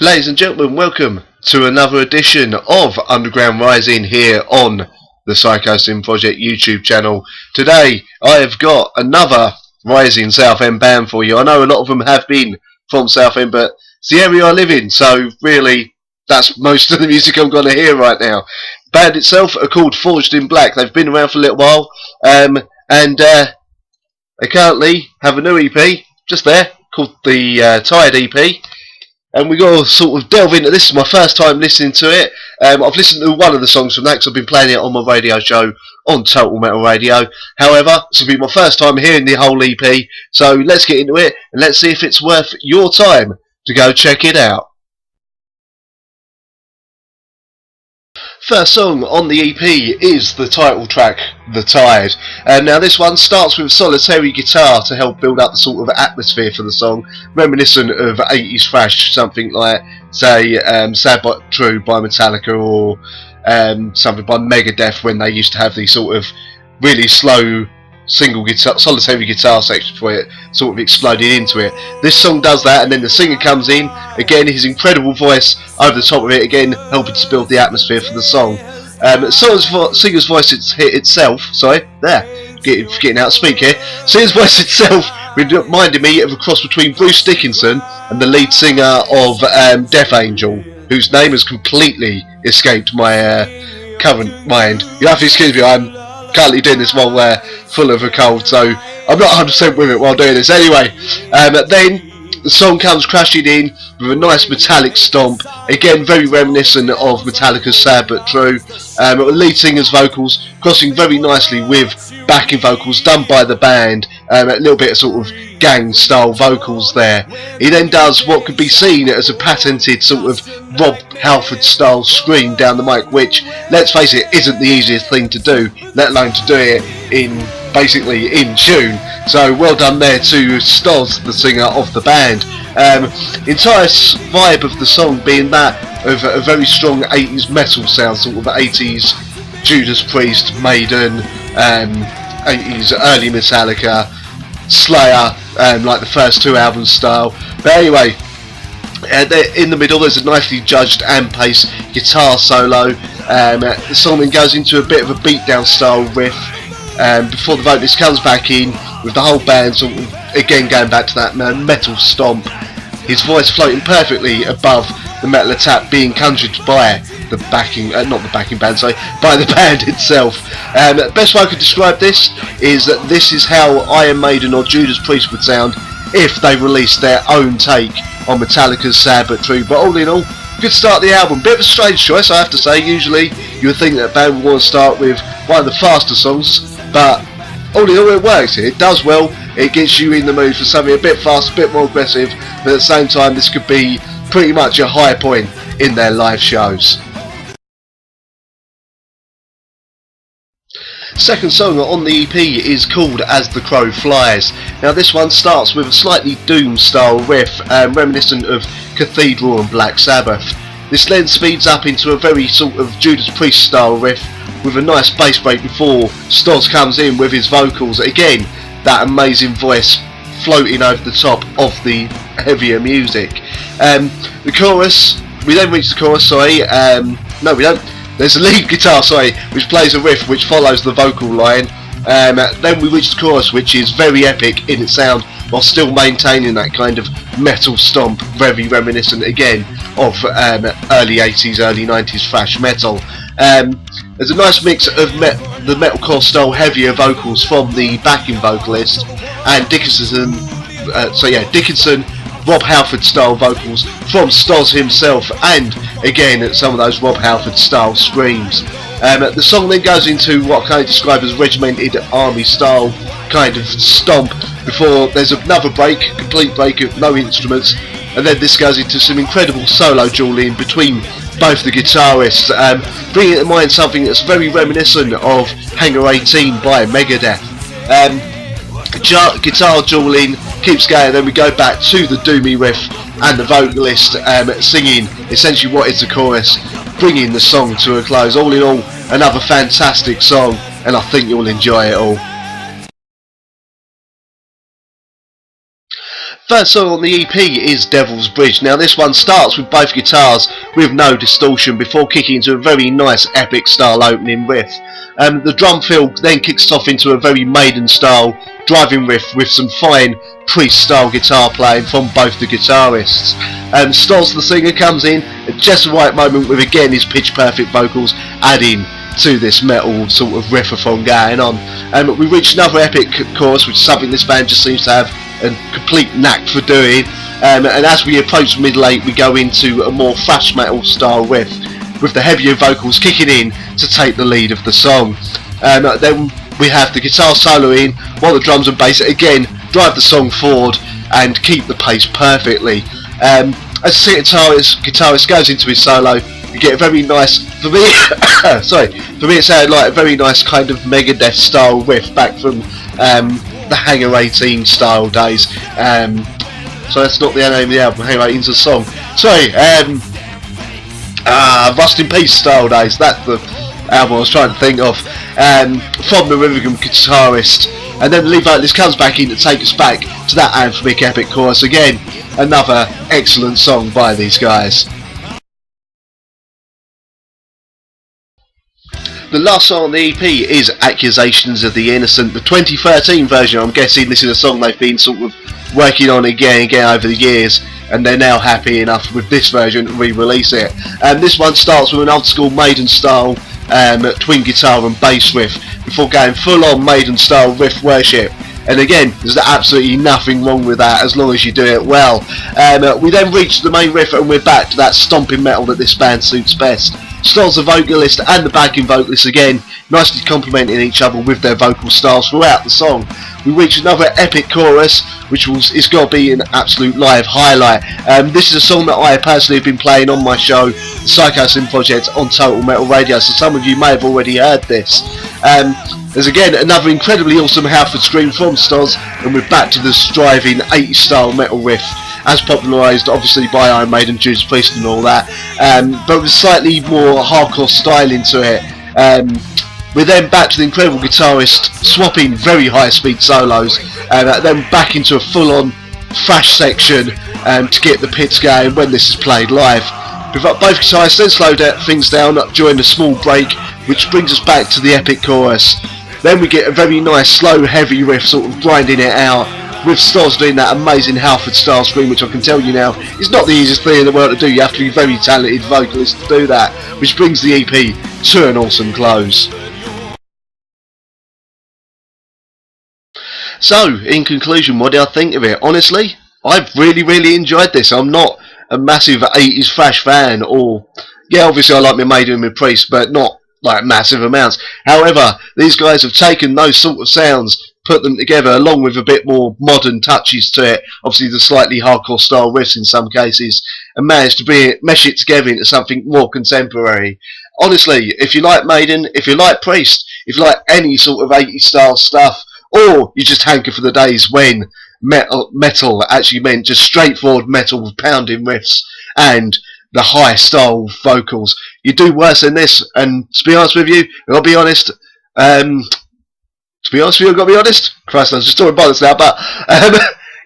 Ladies and gentlemen, welcome to another edition of Underground Rising here on the Psychosin Project YouTube channel. Today I have got another Rising Southend band for you. I know a lot of them have been from Southend, but it's the area I live in, so really that's most of the music I'm going to hear right now. The band itself are called Forged in Black. They've been around for a little while, and they currently have a new EP just there called the Tired EP. And we got to sort of delve into this. This is my first time listening to it. I've listened to one of the songs from that because I've been playing it on my radio show on Total Metal Radio. However, this will be my first time hearing the whole EP. So let's get into it and let's see if it's worth your time to go check it out. First song on the EP is the title track, The Tide. Now this one starts with solitary guitar to help build up the sort of atmosphere for the song, reminiscent of 80s thrash, something like, say, Sad But True by Metallica, or something by Megadeth, when they used to have these sort of really slow single guitar, solitary guitar section before it sort of exploded into it. This song does that, and then the singer comes in, again his incredible voice over the top of it, again helping to build the atmosphere for the song. Singer's voice itself, getting out of speak here. Singer's voice itself reminded me of a cross between Bruce Dickinson and the lead singer of Death Angel, whose name has completely escaped my current mind. You have to excuse me, I'm currently doing this while we're full of a cold, so I'm not 100% with it while doing this. Anyway, then the song comes crashing in with a nice metallic stomp, again very reminiscent of Metallica's Sad But True. Lead singer's vocals crossing very nicely with backing vocals done by the band, a little bit of sort of gang style vocals there. He then does what could be seen as a patented sort of Rob Halford style scream down the mic, which, let's face it, isn't the easiest thing to do, let alone to do it basically in tune. So well done there to Stoz, the singer of the band. Entire vibe of the song being that of a very strong 80s metal sound, sort of 80s Judas Priest, Maiden, 80s early Metallica, Slayer, like the first two albums style. But anyway, in the middle there's a nicely judged and paced guitar solo. The song then goes into a bit of a beatdown style riff before the vocalist comes back in, with the whole band sort of again going back to that metal stomp. His voice floating perfectly above the metal attack being conjured by the backing, by the band itself. The best way I could describe this is that this is how Iron Maiden or Judas Priest would sound if they released their own take on Metallica's Sad But True. But all in all, good start to the album. Bit of a strange choice, I have to say. Usually you would think that a band would want to start with one of the faster songs, but all in all it works. It does well. It gets you in the mood for something a bit faster, a bit more aggressive, but at the same time this could be pretty much a high point in their live shows. Second song on the EP is called As the Crow Flies. Now this one starts with a slightly doom style riff, reminiscent of Cathedral and Black Sabbath. This then speeds up into a very sort of Judas Priest style riff with a nice bass break before Stoz comes in with his vocals. Again, that amazing voice floating over the top of the heavier music. The chorus, we then reach the chorus, no we don't. There's a lead guitar, which plays a riff which follows the vocal line. Then we reach the chorus, which is very epic in its sound, while still maintaining that kind of metal stomp, very reminiscent again of early 80s, early 90s thrash metal. There's a nice mix of the metalcore style heavier vocals from the backing vocalist, and Dickinson, Rob Halford style vocals from Stoz himself, and again some of those Rob Halford style screams. The song then goes into what I describe as regimented army style kind of stomp before there's another break, complete break of no instruments, and then this goes into some incredible solo dueling between both the guitarists, bringing to mind something that's very reminiscent of Hangar 18 by Megadeth. Guitar dueling keeps going, then we go back to the doomy riff and the vocalist singing essentially what is the chorus, bringing the song to a close. All in all, another fantastic song, and I think you'll enjoy it all. First song on the EP is Devil's Bridge. Now this one starts with both guitars with no distortion before kicking into a very nice epic style opening riff. The drum fill then kicks off into a very Maiden style driving riff with some fine Priest style guitar playing from both the guitarists. Stols the singer comes in at just the right moment with again his pitch perfect vocals adding to this metal sort of riffathon going on. We reach another epic chorus, which is something this band just seems to have a complete knack for doing, and as we approach middle 8 we go into a more thrash metal style riff with the heavier vocals kicking in to take the lead of the song. Then we have the guitar solo in while the drums and bass again drive the song forward and keep the pace perfectly. As the guitarist goes into his solo, you get a very nice, for me it sounded like a very nice kind of Megadeth style riff back from the Hangar 18 style days. So that's not the name of the album, Hangar 18's a song. Sorry, Rust in Peace style days, that's the album I was trying to think of, from the rhythm guitarist. And then the lead vocalist comes back in to take us back to that anthemic epic chorus again. Another excellent song by these guys. The last song on the EP is Accusations of the Innocent, the 2013 version. I'm guessing this is a song they've been sort of working on again and again over the years, and they're now happy enough with this version to re-release it. This one starts with an old school Maiden style twin guitar and bass riff before going full on Maiden style riff worship. And again, there's absolutely nothing wrong with that as long as you do it well. We then reach the main riff and we're back to that stomping metal that this band suits best. Stols the vocalist and the backing vocalist again, nicely complementing each other with their vocal styles throughout the song. We reach another epic chorus, which is got to be an absolute live highlight. This is a song that I personally have been playing on my show, the Psychosin project, on Total Metal Radio, so some of you may have already heard this. There's again another incredibly awesome Halford scream from Stols, and we're back to the striving 80s style metal riff, as popularised obviously by Iron Maiden, Judas Priest and all that, but with slightly more hardcore styling to it. We're then back to the incredible guitarist swapping very high speed solos, and then back into a full on thrash section to get the pits going when this is played live. Both guitarists then slow things down during a small break, which brings us back to the epic chorus. Then we get a very nice slow heavy riff sort of grinding it out, with Stols doing that amazing Halford style scream, which I can tell you now is not the easiest thing in the world to do. You have to be a very talented vocalist to do that, which brings the EP to an awesome close. So, in conclusion, what did I think of it? Honestly, I've really enjoyed this. I'm not a massive 80s thrash fan, or, yeah, obviously I like my Maiden and my Priest, but not like massive amounts. However, these guys have taken those sort of sounds, put them together along with a bit more modern touches to it, obviously the slightly hardcore style riffs in some cases, and managed to mesh it together into something more contemporary. Honestly, if you like Maiden, if you like Priest, if you like any sort of 80s style stuff, or you just hanker for the days when metal actually meant just straightforward metal with pounding riffs and the high style vocals, you do worse than this. And to be honest with you, I've got to be honest, Christ, I was just talking about this now, but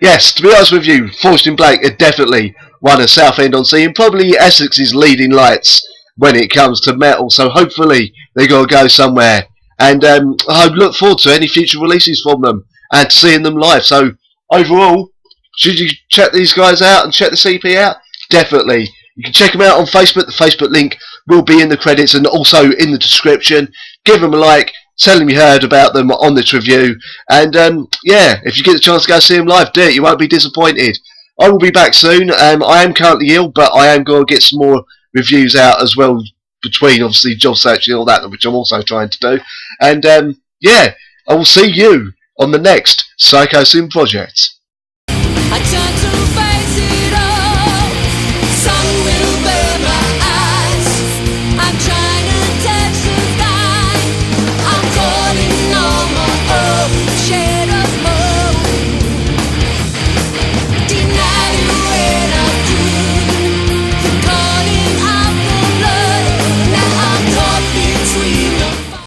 yes, to be honest with you, Forged Blake are definitely one of Southend on Sea, and probably Essex's leading lights when it comes to metal, so hopefully they got to go somewhere. And I look forward to any future releases from them and seeing them live. So overall, should you check these guys out and check the CP out? Definitely. You can check them out on Facebook. The Facebook link will be in the credits and also in the description. Give them a like. Tell them you heard about them on this review. And yeah, if you get the chance to go see them live, do it. You won't be disappointed. I will be back soon. I am currently ill, but I am going to get some more reviews out as well, between obviously job searching and all that, which I'm also trying to do. And yeah, I will see you on the next Psychosin project.